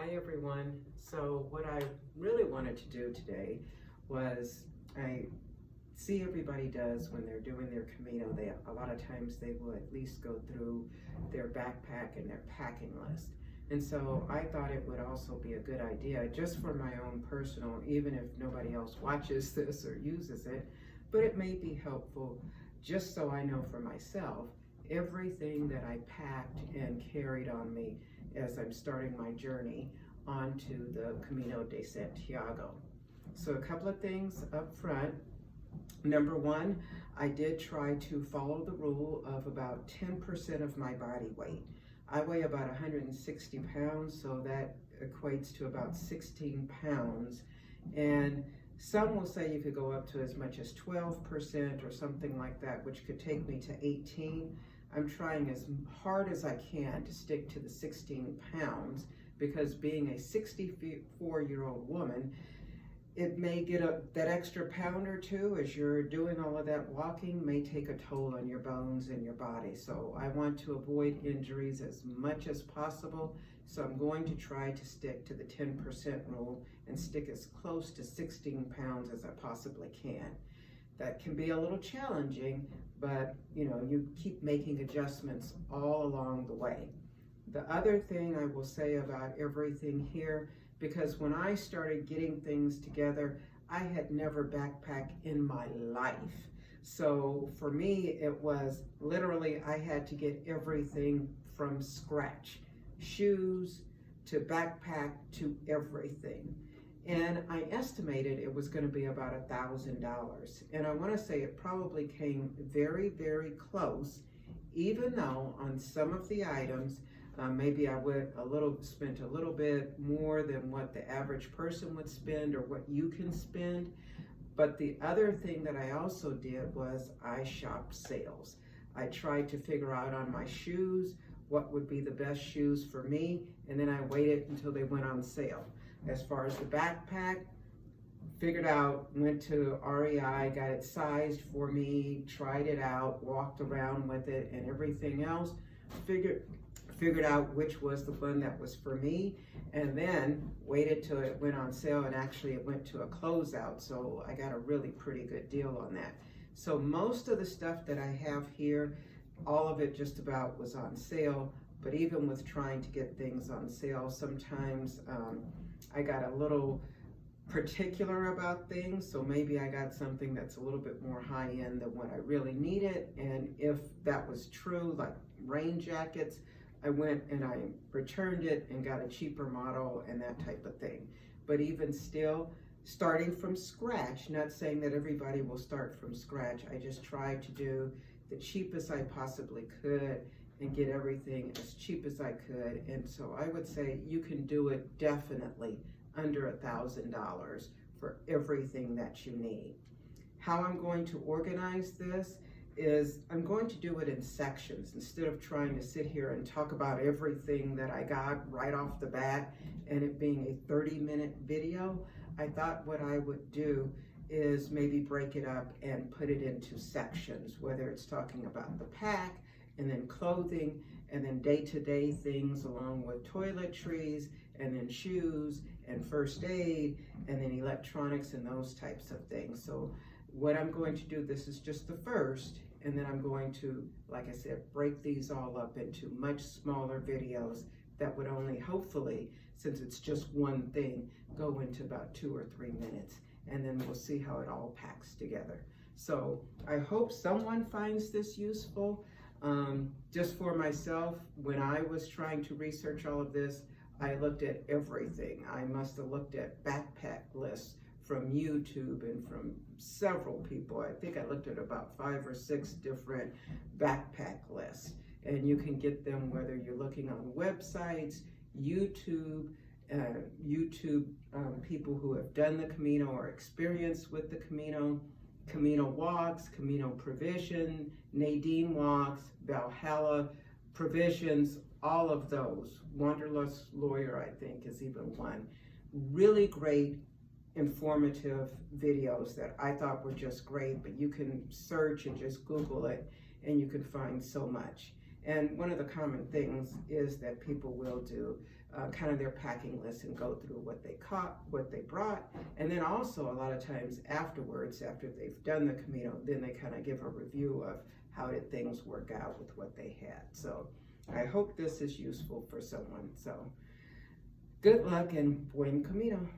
Hi everyone. So what I really wanted to do today was, I see everybody does when they're doing their Camino, a lot of times they will at least go through their backpack and their packing list. And so I thought it would also be a good idea, just for my own personal, even if nobody else watches this or uses it, but it may be helpful just so I know for myself everything that I packed and carried on me as I'm starting my journey onto the Camino de Santiago. So a couple of things up front. Number one, I did try to follow the rule of about 10% of my body weight. I weigh about 160 pounds, so that equates to about 16 pounds. And some will say you could go up to as much as 12% or something like that, which could take me to 18. I'm trying as hard as I can to stick to the 16 pounds because being a 64-year-old woman, it may get that extra pound or two as you're doing all of that walking may take a toll on your bones and your body. So I want to avoid injuries as much as possible. So I'm going to try to stick to the 10% rule and stick as close to 16 pounds as I possibly can. That can be a little challenging, but you keep making adjustments all along the way. The other thing I will say about everything here, because when I started getting things together, I had never backpacked in my life. So for me, it was literally, I had to get everything from scratch. Shoes to backpack to everything. And I estimated it was going to be about $1,000. And I want to say it probably came very, very close, even though on some of the items, maybe I would spent a little bit more than what the average person would spend or what you can spend. But the other thing that I also did was I shopped sales. I tried to figure out on my shoes what would be the best shoes for me, and then I waited until they went on sale. As far as the backpack, figured out, went to REI, got it sized for me, tried it out, walked around with it and everything else, figured out which was the one that was for me, and then waited till it went on sale, and actually it went to a closeout, so I got a really pretty good deal on that. So most of the stuff that I have here, all of it just about was on sale, but even with trying to get things on sale, sometimes I got a little particular about things, so maybe I got something that's a little bit more high-end than what I really needed, and if that was true, like rain jackets, I went and I returned it and got a cheaper model and that type of thing. But even still, starting from scratch, not saying that everybody will start from scratch, I just tried to do the cheapest I possibly could and get everything as cheap as I could. And so I would say you can do it definitely under $1,000 for everything that you need. How I'm going to organize this is I'm going to do it in sections instead of trying to sit here and talk about everything that I got right off the bat and it being a 30-minute video. I thought what I would do is maybe break it up and put it into sections, whether it's talking about the pack and then clothing and then day-to-day things along with toiletries and then shoes and first aid and then electronics and those types of things. So what I'm going to do, this is just the first, and then I'm going to, like I said, break these all up into much smaller videos that would only hopefully, since it's just one thing, go into about 2 or 3 minutes, and then we'll see how it all packs together. So I hope someone finds this useful. Just for myself, when I was trying to research all of this, I looked at everything. I must have looked at backpack lists from YouTube and from several people. I think I looked at about 5 or 6 different backpack lists. And you can get them whether you're looking on websites, YouTube, people who have done the Camino or experienced with the Camino, Camino Walks, Camino Provision, Nadine Walks, Valhalla Provisions, all of those. Wanderlust Lawyer, I think, is even one. Really great, informative videos that I thought were just great, but you can search and just Google it and you can find so much. And one of the common things is that people will do kind of their packing list and go through what they caught, what they brought. And then also a lot of times afterwards, after they've done the Camino, then they kind of give a review of how did things work out with what they had. So I hope this is useful for someone. So good luck and buen camino.